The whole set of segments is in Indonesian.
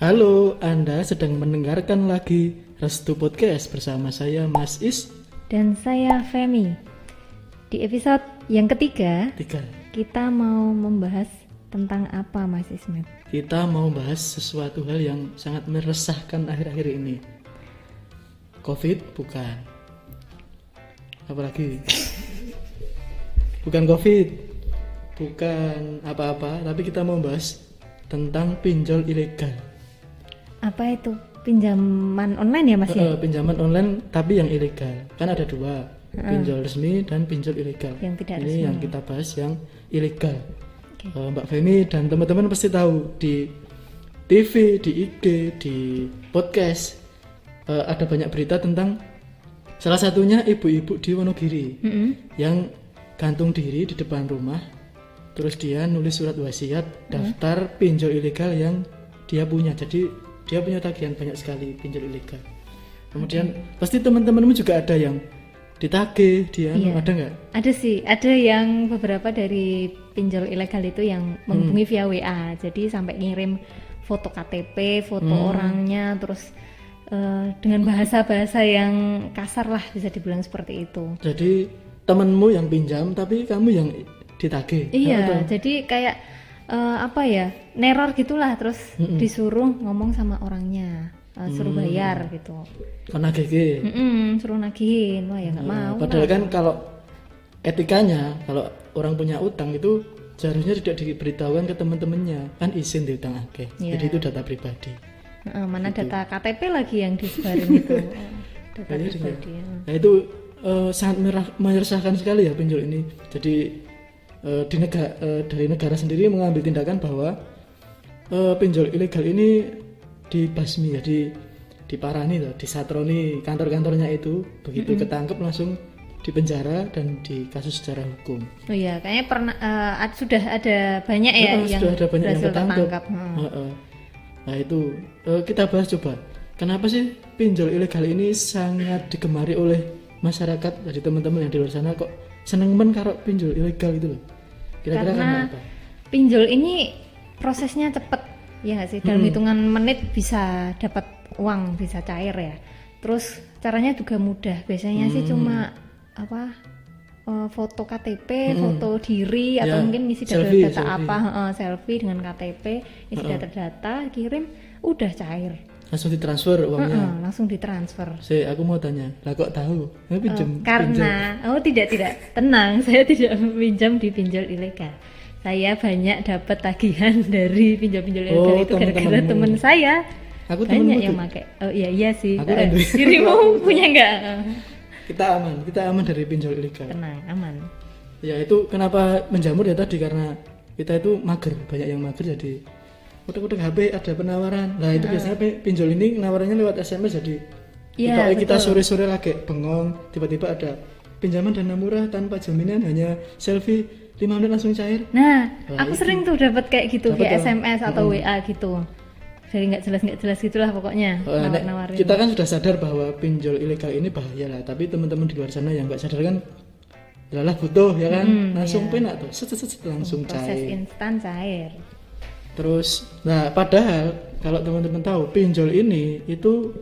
Halo, Anda sedang mendengarkan lagi Restu Podcast bersama saya Mas Is. Dan saya Femi. Di episode yang ketiga, kita mau membahas tentang apa, Mas Ismet? Kita mau bahas sesuatu hal yang sangat meresahkan akhir-akhir ini. COVID bukan. Apalagi? Bukan COVID, bukan apa-apa, tapi kita mau bahas tentang pinjol ilegal. Apa itu? Pinjaman online ya, Mas ya? Pinjaman online tapi yang ilegal. Kan ada dua, pinjol resmi dan pinjol ilegal. Yang tidak Ini resmi. yang kita bahas yang ilegal. Okay. Mbak Femi dan teman-teman pasti tahu di TV, di IG, di podcast ada banyak berita tentang salah satunya ibu-ibu di Wonogiri yang gantung diri di depan rumah, terus dia nulis surat wasiat daftar pinjol ilegal yang dia punya. Jadi dia punya tagihan banyak sekali pinjol ilegal. Kemudian pasti teman-temanmu juga ada yang ditagih, dia ada nggak? Ada sih, ada yang beberapa dari pinjol ilegal itu yang menghubungi via WA. Jadi sampai ngirim foto KTP, foto orangnya, terus dengan bahasa-bahasa yang kasar lah, bisa dibilang seperti itu. Jadi temenmu yang pinjam tapi kamu yang ditagih. Iya, jadi kayak neror gitulah, terus disuruh ngomong sama orangnya, suruh bayar gitu. Karena GG. Suruh nagihin, wah ya nggak mau. Padahal kan kalau etikanya, kalau orang punya utang itu seharusnya tidak diberitahukan ke teman-temannya, kan izin diutang akeh. Jadi itu data pribadi. Mana gitu. Data KTP lagi yang disebarin itu. Data pribadi. Nah itu sangat meresahkan sekali ya pinjol ini. Jadi dari negara sendiri mengambil tindakan bahwa pinjol ilegal ini dibasmi, jadi diparani, disatroni kantor-kantornya itu. Begitu ketangkep langsung dipenjara dan dikasus secara hukum. Oh iya, kayaknya sudah ada banyak ya yang sudah ada banyak yang ketangkap. Nah itu kita bahas coba. Kenapa sih pinjol ilegal ini sangat digemari oleh masyarakat, dari teman-teman yang di luar sana kok seneng karo pinjol ilegal itu loh? Kira-kira karena apa? Pinjol ini prosesnya cepet, ya nggak sih? Dalam hitungan menit bisa dapat uang, bisa cair ya. Terus caranya juga mudah. Biasanya sih cuma foto KTP, foto diri, atau mungkin ngisi data apa, selfie dengan KTP, isi data, kirim, udah cair. Langsung ditransfer uangnya. Langsung ditransfer. Aku mau tanya, lah kok tahu? Pinjam. Tidak, tenang, saya tidak pinjam di pinjol ilegal. Saya banyak dapat tagihan dari pinjol-pinjol ilegal itu gara-gara teman saya. Aku banyak yang pakai. Oh iya sih. Aku dirimu punya nggak? Kita aman dari pinjol ilegal. Tenang, aman. Ya itu kenapa menjamur ya tadi, karena kita itu mager, banyak yang mager, jadi udah HP ada penawaran. Nah itu biasanya pinjol ini penawarannya lewat SMS, jadi kita sore-sore lagi bengong, tiba-tiba ada pinjaman dana murah tanpa jaminan, hanya selfie 5 menit langsung cair. Nah aku sering tuh dapat kayak gitu, kayak SMS atau WA gitu. Dari nggak jelas gitulah pokoknya. Nawar-nawarin. Kita kan sudah sadar bahwa pinjol ilegal ini bahaya lah, tapi teman-teman di luar sana yang nggak sadar kan, adalah butuh ya kan, langsung penak tuh, langsung cair. Proses instan cair. Terus, nah padahal kalau teman-teman tahu pinjol ini itu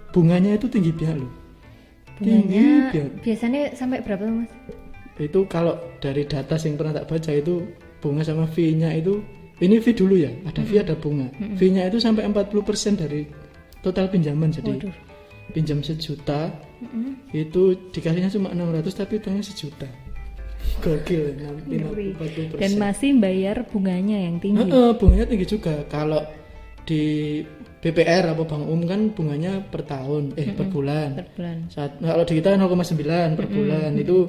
bunganya itu tinggi banget loh. Bunganya biasanya sampai berapa Mas? Itu kalau dari data yang pernah tak baca itu bunga sama fee-nya itu, ini fee dulu ya, ada fee ada bunga. Fee-nya itu sampai 40% dari total pinjaman. Jadi pinjam 1 juta itu dikasihnya cuma 600 tapi utangnya 1 juta. Gokil, 40%. Dan masih bayar bunganya yang tinggi. Bunganya tinggi juga. Kalau di BPR atau Bank Umum kan bunganya per tahun, per bulan. Kalau di kita 0,9 per bulan, itu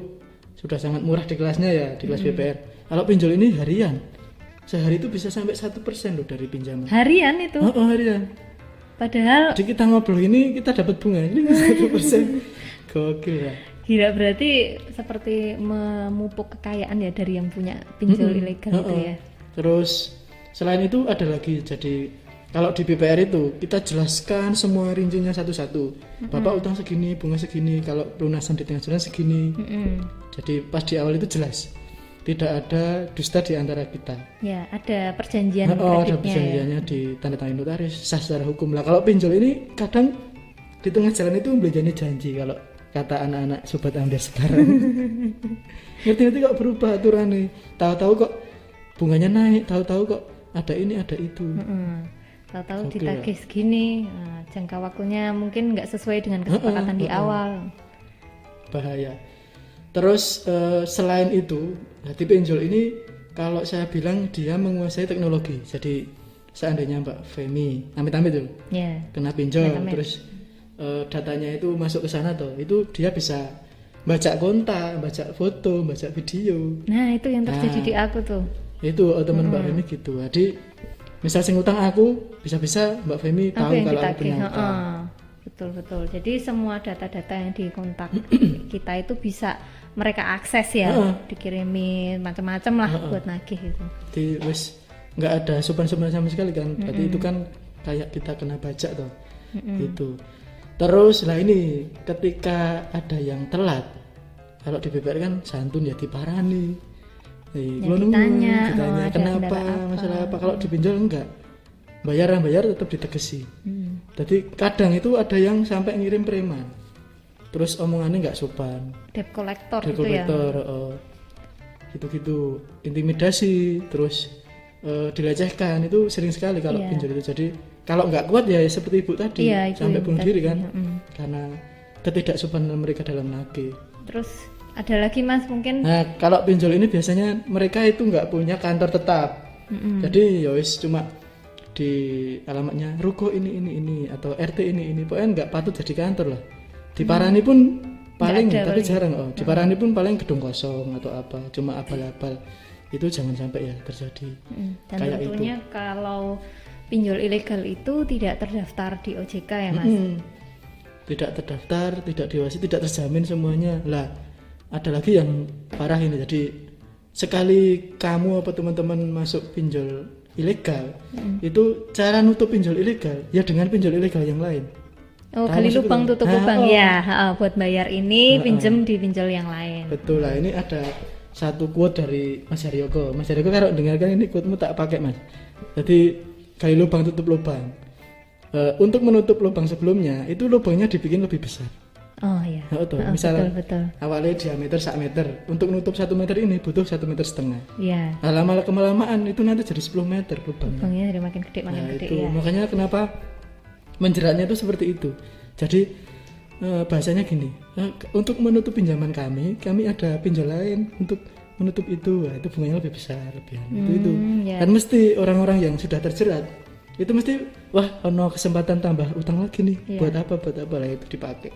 sudah sangat murah di kelasnya ya, di kelas BPR. Kalau pinjol ini harian, sehari itu bisa sampai 1% loh dari pinjaman. Harian itu? Harian. Padahal jadi kita ngobrol ini kita dapat bunga ini 1%. Gokil ya. Gila, berarti seperti memupuk kekayaan ya dari yang punya pinjol ilegal itu ya. Terus selain itu ada lagi, jadi kalau di BPR itu kita jelaskan semua rincinya satu-satu. Bapak utang segini, bunga segini, kalau pelunasan di tengah jalan segini. Jadi pas di awal itu jelas. tidak ada dusta di antara kita. Ya, ada perjanjian ada kreditnya perjanjiannya di tanda tangan notaris, sah secara hukum lah. Kalau pinjol ini kadang di tengah jalan itu belajarnya janji, kalau kata anak-anak sobat Amdir sekarang. Ngerti-ngerti kok berubah aturannya, tahu-tahu kok bunganya naik, tahu-tahu kok ada ini ada itu. Tahu-tahu ditagih segini, jangka waktunya mungkin nggak sesuai dengan kesepakatan di awal. Bahaya. Terus selain itu, hati pinjol ini kalau saya bilang dia menguasai teknologi. Jadi seandainya Mbak Femi amit-amit tuh kena pinjol, terus datanya itu masuk ke sana tuh, itu dia bisa baca kontak, baca foto, baca video. Nah itu yang terjadi di aku tuh. Itu teman Mbak Femi gitu. Jadi misal sing utang aku, bisa-bisa Mbak Femi tahu kalau aku punya utang. Betul. Jadi semua data-data yang di kontak kita itu bisa mereka akses ya, dikirimin macam-macam lah buat nagih itu. Jadi wes nggak ada sopan-sopan sama sekali kan. Berarti itu kan kayak kita kena pajak tuh. Itu. Terus lah ini ketika ada yang telat, kalau di BPR kan santun ya diparani. Ditanya kenapa, masalah apa. Kalau di pinjol enggak, bayar tetap ditegesi. Jadi kadang itu ada yang sampai ngirim preman, terus omongannya nggak sopan, debt collector ya, gitu-gitu, intimidasi, terus dilecehkan, itu sering sekali kalau pinjol itu. Jadi kalau nggak kuat ya seperti ibu tadi, sampai bunuh diri kan, karena ketidaksopanan mereka dalam nagih. Terus ada lagi Mas mungkin? Nah kalau pinjol ini biasanya mereka itu nggak punya kantor tetap, jadi ya wis cuma di alamatnya ruko ini atau RT ini, pokoknya nggak patut jadi kantor lah. Diparani pun paling, tapi jarang. Diparani pun paling gedung kosong atau apa, cuma abal-abal. Itu jangan sampai ya terjadi. Dan kayak tentunya itu. Kalau pinjol ilegal itu tidak terdaftar di OJK ya Mas? Tidak terdaftar, tidak diawasi, tidak terjamin semuanya. Lah ada lagi yang parah ini. Jadi sekali kamu apa teman-teman masuk pinjol ilegal, itu cara nutup pinjol ilegal ya dengan pinjol ilegal yang lain. Gali lubang tutup lubang buat bayar ini pinjem di pinjol yang lain. Betul lah, ini ada satu quote dari Mas Haryoko. Mas Haryoko kalau dengarkan ini quote-mu tak pakai Mas. Jadi gali lubang tutup lubang. Untuk menutup lubang sebelumnya itu lubangnya dibikin lebih besar. Oh iya. Misal betul. awalnya diameter 1 meter, untuk nutup 1 meter ini butuh 1,5 meter. Iya. Nah, lama kelamaan itu nanti jadi 10 meter lubangnya. Lubangnya jadi makin gede Itu makanya kenapa menjeratnya itu seperti itu. Jadi bahasanya gini, untuk menutup pinjaman kami ada pinjol lain untuk menutup itu. Nah, itu bunganya lebih besar, itu. Dan mesti orang-orang yang sudah terjerat itu mesti ono kesempatan tambah utang lagi nih. Buat apa lah itu dipakai.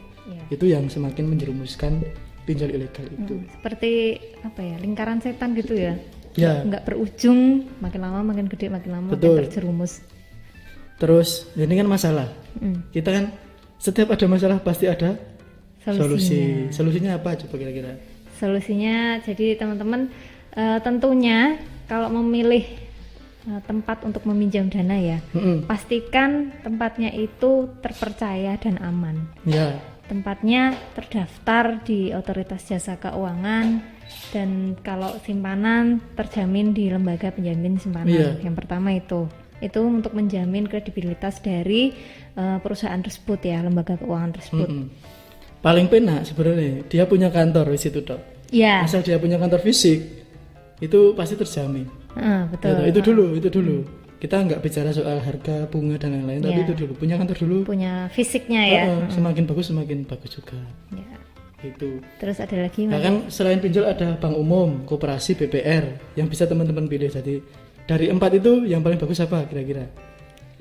Itu yang semakin menjerumuskan pinjol ilegal itu. Seperti apa ya, lingkaran setan gitu ya. Nggak berujung, makin lama makin gede, makin lama makin terjerumus. Terus ini kan masalah. Kita kan setiap ada masalah pasti ada solusi. Solusinya apa coba kira-kira? Solusinya jadi teman-teman tentunya kalau memilih tempat untuk meminjam dana ya, pastikan tempatnya itu terpercaya dan aman. Tempatnya terdaftar di Otoritas Jasa Keuangan, dan kalau simpanan terjamin di lembaga penjamin simpanan. Yang pertama itu untuk menjamin kredibilitas dari perusahaan tersebut ya, lembaga keuangan tersebut. Paling penak sebenarnya dia punya kantor di situ dok. Asal dia punya kantor fisik itu pasti terjamin. Betul. Itu dulu. Kita nggak bicara soal harga, bunga dan lain-lain, tapi itu dulu punya kantor dulu. Punya fisiknya ya. Semakin bagus juga. Itu. Terus ada lagi. Kan selain pinjol ada bank umum, koperasi, BPR yang bisa teman-teman pilih. Jadi dari 4 itu yang paling bagus apa kira-kira?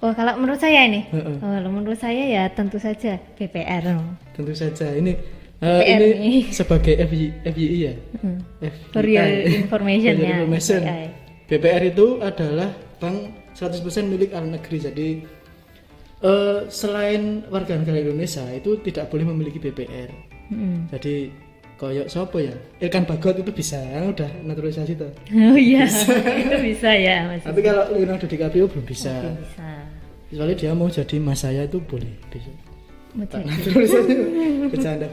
Kalau menurut saya ini, menurut saya ya tentu saja BPR. Tentu saja ini sebagai FYI ya. For your information ya. BPR itu adalah bank 100% milik luar negeri. Jadi selain warga negara Indonesia itu tidak boleh memiliki BPR. Jadi koyok sopo ya? Ilkan Bagot itu bisa, udah naturalisasi tuh. Oh iya, itu bisa ya Mas. Tapi kalau Leonardo DiCaprio belum bisa. Soalnya dia mau jadi mas saya itu boleh bisa. Bercanda.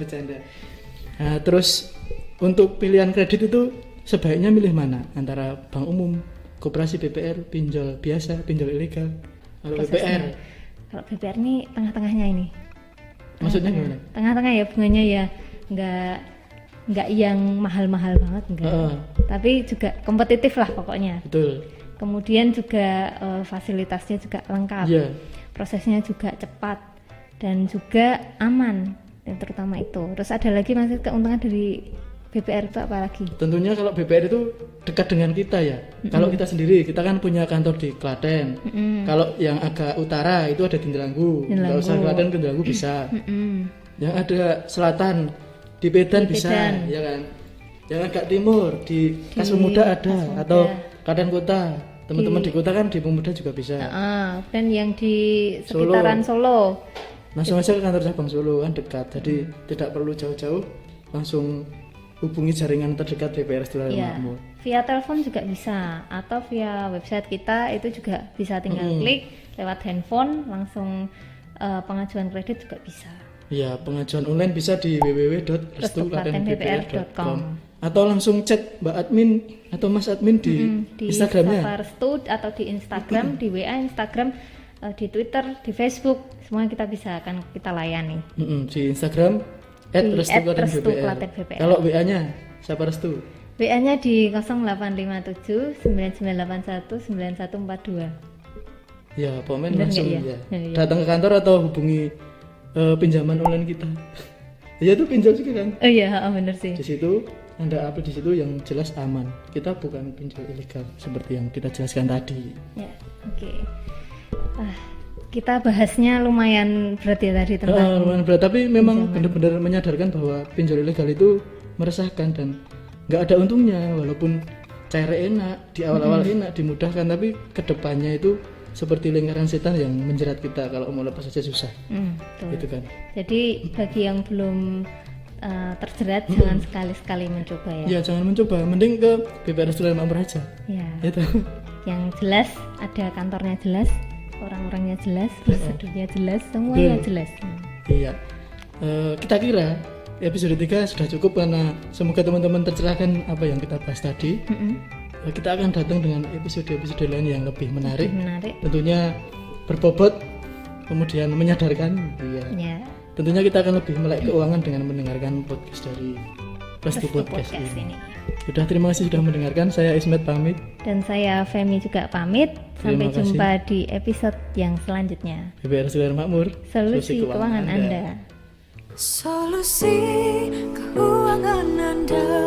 Nah, terus untuk pilihan kredit itu sebaiknya milih mana antara bank umum, koperasi BPR, pinjol biasa, pinjol ilegal, atau BPR? Kalau BPR ini tengah-tengahnya ini. Maksudnya gimana? Tengah-tengah ya, bunganya ya nggak yang mahal-mahal banget enggak. Tapi juga kompetitif lah pokoknya. Betul. Kemudian juga fasilitasnya juga lengkap. Iya. Prosesnya juga cepat dan juga aman, yang terutama itu. Terus ada lagi masih keuntungan dari BPR itu apa lagi? Tentunya kalau BPR itu dekat dengan kita ya. Kalau kita sendiri, kita kan punya kantor di Klaten. Kalau yang agak utara itu ada di Delanggu. Kalau usah Klaten ke Delanggu bisa. Yang ada selatan di Medan bisa, ya kan. Yang agak timur di Kas Pemuda ada, atau Klaten Kota. Teman-teman di kota kan di Pemuda juga bisa. Dan yang di sekitaran Solo. Langsung aja ke kantor cabang Solo kan dekat. Jadi tidak perlu jauh-jauh, langsung hubungi jaringan terdekat BPR Sedulur Makmur. Via telepon juga bisa, atau via website kita itu juga bisa, tinggal klik lewat handphone langsung pengajuan kredit juga bisa. Iya, pengajuan online bisa di www.restuklatenbbpr.com atau langsung chat Mbak Admin atau Mas Admin di Instagramnya. Di Restu atau di Instagram, di WA Instagram, di Twitter, di Facebook, semua kita bisa akan kita layani. Di Instagram @restuklatenbbpr. Kalau WA-nya siapa Restu? WA-nya di 0857 9981 9142. Ya, pokoknya langsung ya. Datang ke kantor atau hubungi pinjaman online kita. Ya itu pinjam juga kan? Oh iya, benar sih. Di situ Anda upload di situ yang jelas aman. Kita bukan pinjol ilegal seperti yang kita jelaskan tadi. Ya, oke. Kita bahasnya lumayan berat ya tadi tentang lumayan berat, tapi memang benar-benar menyadarkan bahwa pinjol ilegal itu meresahkan dan nggak ada untungnya. Walaupun cara enak di awal-awal enak, dimudahkan, tapi kedepannya itu seperti lingkaran setan yang menjerat kita, kalau mau lepas saja susah. Gitu kan. Jadi bagi yang belum terjerat jangan sekali-sekali mencoba ya. Ya jangan mencoba, mending ke BPR Sedulur Makmur aja. Ya. Itu. Yang jelas, ada kantornya jelas, orang-orangnya jelas, prosedurnya jelas, semuanya jelas. Iya. Kita kira episode 3 sudah cukup karena semoga teman-teman tercerahkan apa yang kita bahas tadi. Kita akan datang dengan episode-episode lain yang lebih menarik. Tentunya berbobot, kemudian menyadarkan. Iya. Tentunya kita akan lebih melek keuangan dengan mendengarkan podcast dari Restu Podcast ini. Sudah, terima kasih sudah mendengarkan. Saya Ismet pamit. Dan saya Femi juga pamit. Sampai jumpa di episode yang selanjutnya. BPR Sedulur Makmur, solusi keuangan Anda. Solusi keuangan Anda.